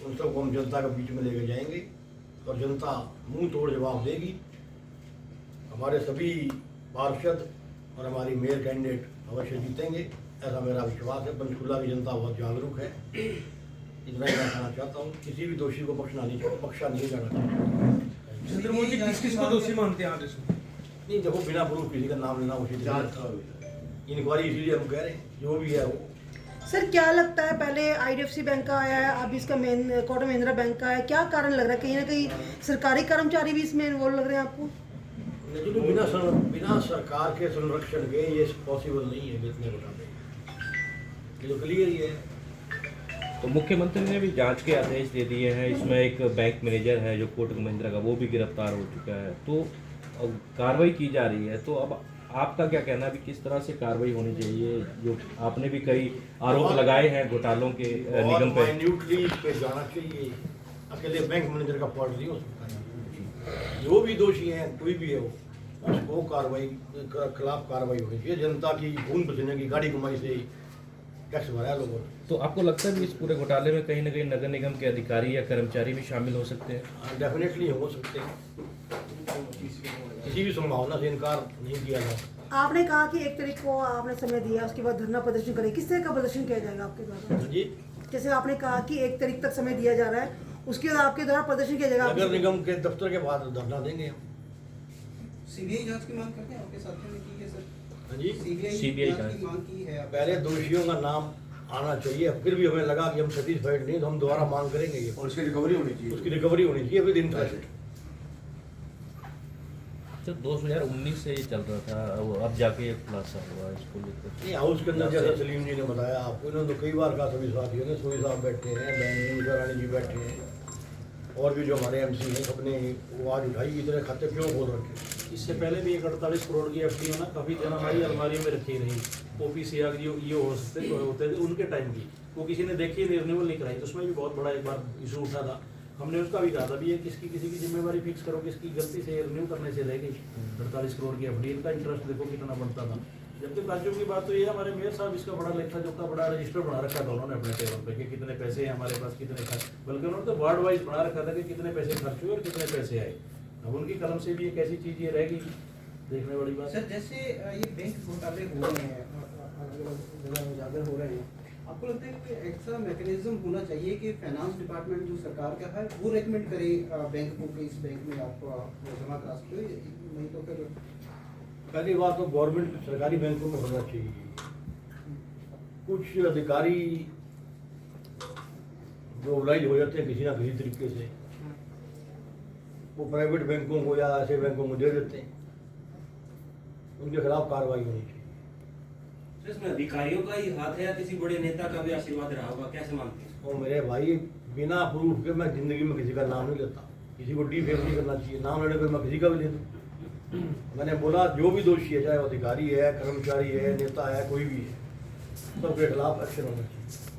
उन सबको हम जनता के बीच में लेके जाएंगे और जनता मुंह तोड़ जवाब देगी। हमारे सभी पार्षद और हमारी मेयर कैंडिडेट अवश्य जीतेंगे, ऐसा मेरा विश्वास है। पंचकुला की जनता बहुत जागरूक है, इतना ही मैं कहना चाहता हूँ। किसी भी दोषी को बख्शा नहीं जाना चाहिए। चंद्रमोहन जी किस किस को दोषी मानते हैं आप इसमें? नहीं देखो, बिना प्रूफ किसी का नाम लेना उचित नहीं। इंक्वायरी इसीलिए हम कह रहे हैं, जो भी है वो। सर क्या लगता है, पहले IDFC बैंक का आया है, अब इसका मेन कोटक महिंद्रा बैंक का है, क्या कारण लग रहा है? कहीं ना कहीं सरकारी कर्मचारी भी इसमें इन्वॉल्व लग रहे हैं आपको? लेकिन बिना सरकार के संरक्षण के ये पॉसिबल नहीं है इतने घोटाले, ये तो क्लियर ही है। तो मुख्यमंत्री ने भी जांच के आदेश दे दिए हैं। इसमें एक बैंक मैनेजर है जो कोटक महिंद्रा का, वो भी गिरफ्तार हो चुका है, तो कार्रवाई की जा रही है। तो अब आपका क्या कहना है भी किस तरह से कार्रवाई होनी चाहिए? जो आपने भी कई आरोप लगाए हैं घोटालों के निगम पे। माइन्यूटली इस पे जाना चाहिए, अकेले बैंक मैनेजर का फॉल्ट नहीं हो सकता। जो भी दोषी है, कोई भी है वो, उसको कार्रवाई खिलाफ कार्रवाई होनी चाहिए। जनता की खून पसीने की गाड़ी कमाई से टैक्स भरा लोगों ने। तो आपको लगता है कि इस पूरे घोटाले में कहीं ना कहीं नगर निगम के अधिकारी या कर्मचारी भी शामिल हो सकते हैं? डेफिनेटली हो सकते हैं, किसी भी संभावना से इनकार नहीं किया जा सकता। आपने कहा कि 1 तारीख को आपने समय दिया, उसके बाद धरना प्रदर्शन करें, किस तरह का प्रदर्शन किया जाएगा आपके द्वारा? जी, जैसे आपने कहा कि 1 तारीख तक समय दिया जा रहा है, उसके बाद आपके द्वारा प्रदर्शन किया जाएगा? नगर निगम के दफ्तर के बाद धरना देंगे हम। सीबीआई जांच की मांग करते हैं, आपके साथियों ने की है सर? हाँ जी, सीबीआई जांच की मांग की है? पहले दोषियों का नाम आना चाहिए, फिर भी हमें लगा कि हम सेटिस्फाइड नहीं, तो हम दोबारा मांग करेंगे ये, और उसकी रिकवरी होनी चाहिए। उसकी रिकवरी होनी चाहिए विद इंटरेस्ट। तो 2019 से ये चल रहा था, अब जाके खुलासा हुआ इसको लेकर। नहीं, हाउस के अंदर जैसा सलीम जी ने बताया आपको, इन्होंने तो कई बार कहा, सभी साथियों ने, सोई साहब बैठे हैं, बहन रानी जी बैठे हैं, और भी जो हमारे MC हैं, सबने वो आज उठाई, इतने खाते क्यों खोल रखे? इससे पहले भी एक 48 करोड़ की FD है ना, काफ़ी दिन हमारी अलमारी में रखी रही। OPC ये हो सकते होते थे उनके टाइम की, वो किसी ने देखी नहीं, रिन्यूअल नहीं कराई, तो उसमें भी बहुत बड़ा एक बार इशू उठा था। हमने उसका भी कहा था भी ये किसी की जिम्मेवारी फिक्स करो, किसकी गलती से रिन्यू करने से रह गई 48 करोड़ की FD। इनका इंटरेस्ट देखो कितना बनता था। जब तक राज्यों की बात हुई है, हमारे मेयर साहब इसका बड़ा लेखा जोखा, बड़ा रजिस्टर बना रखा था उन्होंने अपने टेबल पे कि कितने पैसे हैं हमारे पास, कितने खर्च, बल्कि उन्होंने तो वार्ड वाइज बना रखा था कि कितने पैसे खर्च हुए और कितने पैसे आए। अब उनकी कलम से भी एक ऐसी चीज़ ये रह गई, देखने वाली बात। सर जैसे ये बैंक घोटाले हो रहे हैं, अलग-अलग जगह उजागर हो रहे हैं, आपको लगता है कि एक्स्ट्रा मैकेनिज्म होना चाहिए कि फाइनेंस डिपार्टमेंट जो सरकार का है वो रेकमेंड करे बैंक को कि इस बैंक में आप जमा करा सकते हो, नहीं तो फिर? पहली बात तो गवर्नमेंट सरकारी बैंकों में होना चाहिए। कुछ अधिकारी जो ओबलाइज हो जाते हैं किसी ना किसी तरीके से, वो प्राइवेट बैंकों को या ऐसे बैंकों को दे देते हैं, उनके खिलाफ कार्रवाई होनी चाहिए। इसमें अधिकारियों का ही हाथ है या किसी बड़े नेता का भी आशीर्वाद रहा होगा, कैसे मानते हैं? और मेरे भाई, बिना प्रूफ के मैं जिंदगी में किसी का नाम नहीं लेता, किसी को डिफेम नहीं करना चाहिए। नाम लेने पर मैं किसी का भी ले दूँ। मैंने बोला जो भी दोषी है, चाहे वो अधिकारी है, कर्मचारी है, नेता है, कोई भी है, सबके खिलाफ एक्शन होना चाहिए।